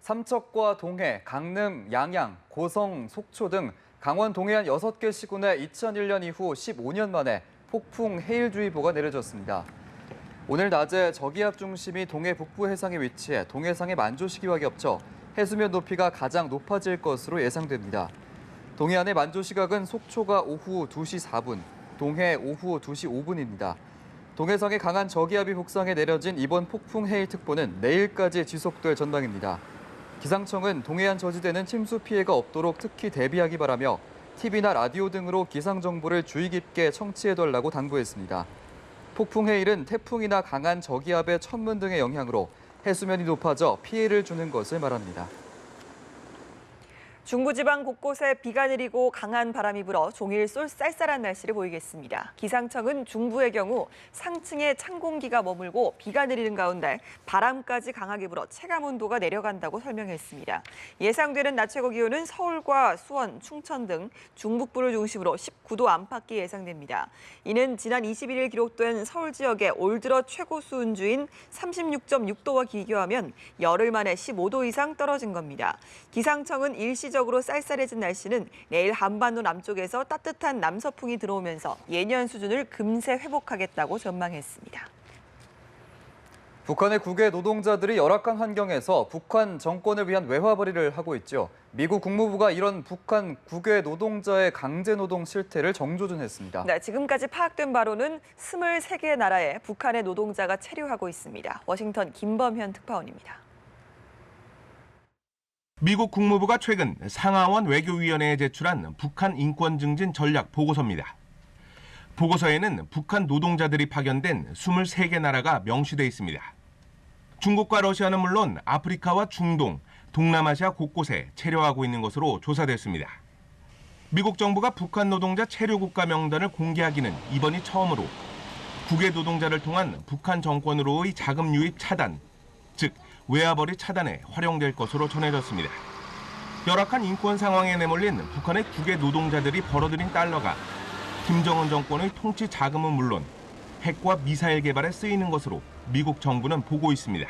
삼척과 동해, 강릉, 양양, 고성, 속초 등 강원 동해안 6개 시군에 2001년 이후 15년 만에 폭풍 해일주의보가 내려졌습니다. 오늘 낮에 저기압 중심이 동해 북부 해상에 위치해 동해상의 만조시기와 겹쳐 해수면 높이가 가장 높아질 것으로 예상됩니다. 동해안의 만조시각은 속초가 오후 2시 4분, 동해 오후 2시 5분입니다. 동해상에 강한 저기압이 북상해 내려진 이번 폭풍 해일특보는 내일까지 지속될 전망입니다. 기상청은 동해안 저지대는 침수 피해가 없도록 특히 대비하기 바라며 TV나 라디오 등으로 기상 정보를 주의 깊게 청취해달라고 당부했습니다. 폭풍 해일은 태풍이나 강한 저기압의 천문 등의 영향으로 해수면이 높아져 피해를 주는 것을 말합니다. 중부지방 곳곳에 비가 내리고 강한 바람이 불어 종일 쏠쌀쌀한 날씨를 보이겠습니다. 기상청은 중부의 경우 상층에 찬 공기가 머물고 비가 내리는 가운데 바람까지 강하게 불어 체감온도가 내려간다고 설명했습니다. 예상되는 낮 최고 기온은 서울과 수원, 충청 등 중북부를 중심으로 19도 안팎이 예상됩니다. 이는 지난 21일 기록된 서울 지역의 올 들어 최고 수온주인 36.6도와 비교하면 열흘 만에 15도 이상 떨어진 겁니다. 기상청은 일시적으로 쌀쌀해진 날씨는 내일 한반도 남쪽에서 따뜻한 남서풍이 들어오면서 예년 수준을 금세 회복하겠다고 전망했습니다. 북한의 국외 노동자들이 열악한 환경에서 북한 정권을 위한 외화벌이를 하고 있죠. 미국 국무부가 이런 북한 국외 노동자의 강제 노동 실태를 정조준했습니다. 네, 지금까지 파악된 바로는 23개 나라에 북한의 노동자가 체류하고 있습니다. 워싱턴 김범현 특파원입니다. 미국 국무부가 최근 상하원 외교위원회에 제출한 북한 인권 증진 전략 보고서입니다. 보고서에는 북한 노동자들이 파견된 23개 나라가 명시돼 있습니다. 중국과 러시아는 물론 아프리카와 중동, 동남아시아 곳곳에 체류하고 있는 것으로 조사됐습니다. 미국 정부가 북한 노동자 체류 국가 명단을 공개하기는 이번이 처음으로 국외 노동자를 통한 북한 정권으로의 자금 유입 차단, 즉 외화벌이 차단에 활용될 것으로 전해졌습니다. 열악한 인권 상황에 내몰린 북한의 국외 노동자들이 벌어들인 달러가 김정은 정권의 통치 자금은 물론 핵과 미사일 개발에 쓰이는 것으로 미국 정부는 보고 있습니다.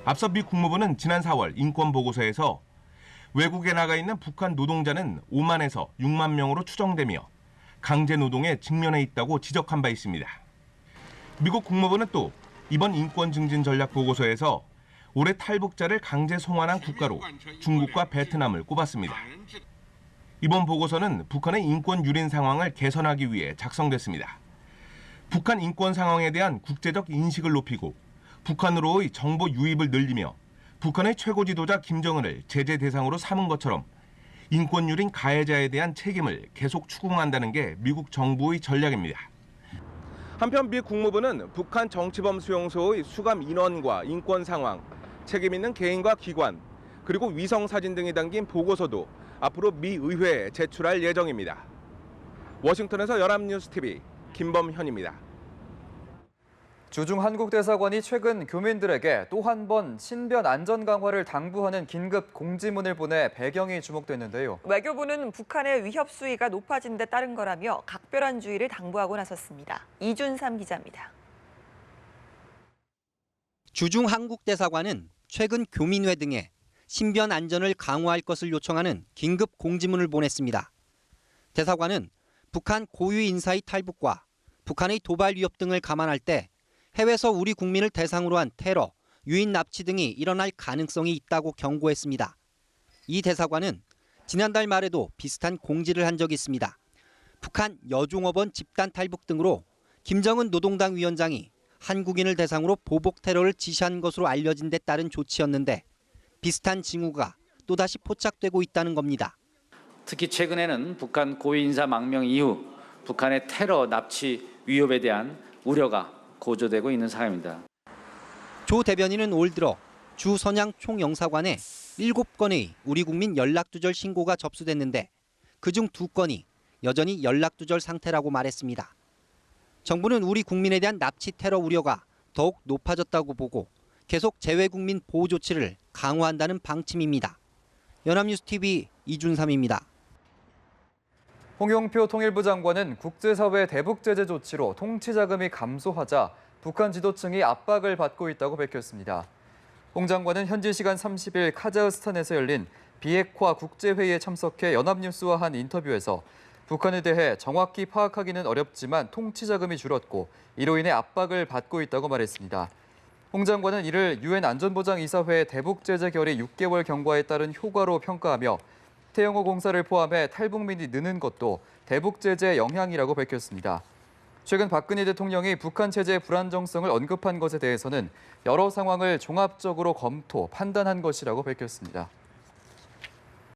앞서 미 국무부는 지난 4월 인권 보고서에서 외국에 나가 있는 북한 노동자는 5만에서 6만 명으로 추정되며 강제 노동에 직면해 있다고 지적한 바 있습니다. 미국 국무부는 또 이번 인권 증진 전략 보고서에서 올해 탈북자를 강제 송환한 국가로 중국과 베트남을 꼽았습니다. 이번 보고서는 북한의 인권 유린 상황을 개선하기 위해 작성됐습니다. 북한 인권 상황에 대한 국제적 인식을 높이고 북한으로의 정보 유입을 늘리며 북한의 최고 지도자 김정은을 제재 대상으로 삼은 것처럼 인권 유린 가해자에 대한 책임을 계속 추궁한다는 게 미국 정부의 전략입니다. 한편 미 국무부는 북한 정치범 수용소의 수감 인원과 인권 상황, 책임 있는 개인과 기관, 그리고 위성 사진 등이 담긴 보고서도 앞으로 미 의회에 제출할 예정입니다. 워싱턴에서 연합뉴스TV 김범현입니다. 주중 한국대사관이 최근 교민들에게 또 한 번 신변 안전 강화를 당부하는 긴급 공지문을 보내 배경이 주목됐는데요. 외교부는 북한의 위협 수위가 높아진 데 따른 거라며 각별한 주의를 당부하고 나섰습니다. 이준삼 기자입니다. 주중 한국대사관은 최근 교민회 등에 신변 안전을 강화할 것을 요청하는 긴급 공지문을 보냈습니다. 대사관은 북한 고유 인사의 탈북과 북한의 도발 위협 등을 감안할 때 해외에서 우리 국민을 대상으로 한 테러, 유인 납치 등이 일어날 가능성이 있다고 경고했습니다. 이 대사관은 지난달 말에도 비슷한 공지를 한 적이 있습니다. 북한 여종업원 집단 탈북 등으로 김정은 노동당 위원장이 한국인을 대상으로 보복 테러를 지시한 것으로 알려진 데 따른 조치였는데 비슷한 징후가 또다시 포착되고 있다는 겁니다. 특히 최근에는 북한 고위 인사 망명 이후 북한의 테러 납치 위협에 대한 우려가 고조되고 있는 상황입니다. 조 대변인은 올 들어 주 선양 총영사관에 7건의 우리 국민 연락두절 신고가 접수됐는데 그중 2건이 여전히 연락두절 상태라고 말했습니다. 정부는 우리 국민에 대한 납치 테러 우려가 더욱 높아졌다고 보고 계속 재외국민 보호 조치를 강화한다는 방침입니다. 연합뉴스TV 이준삼입니다. 홍영표 통일부 장관은 국제사회 대북 제재 조치로 통치 자금이 감소하자 북한 지도층이 압박을 받고 있다고 밝혔습니다. 홍 장관은 현지 시간 30일 카자흐스탄에서 열린 비핵화 국제회의에 참석해 연합뉴스와 한 인터뷰에서 북한에 대해 정확히 파악하기는 어렵지만 통치 자금이 줄었고 이로 인해 압박을 받고 있다고 말했습니다. 홍 장관은 이를 유엔 안전보장이사회 대북 제재 결의 6개월 경과에 따른 효과로 평가하며 태영호 공사를 포함해 탈북민이 느는 것도 대북 제재의 영향이라고 밝혔습니다. 최근 박근혜 대통령이 북한 체제의 불안정성을 언급한 것에 대해서는 여러 상황을 종합적으로 검토, 판단한 것이라고 밝혔습니다.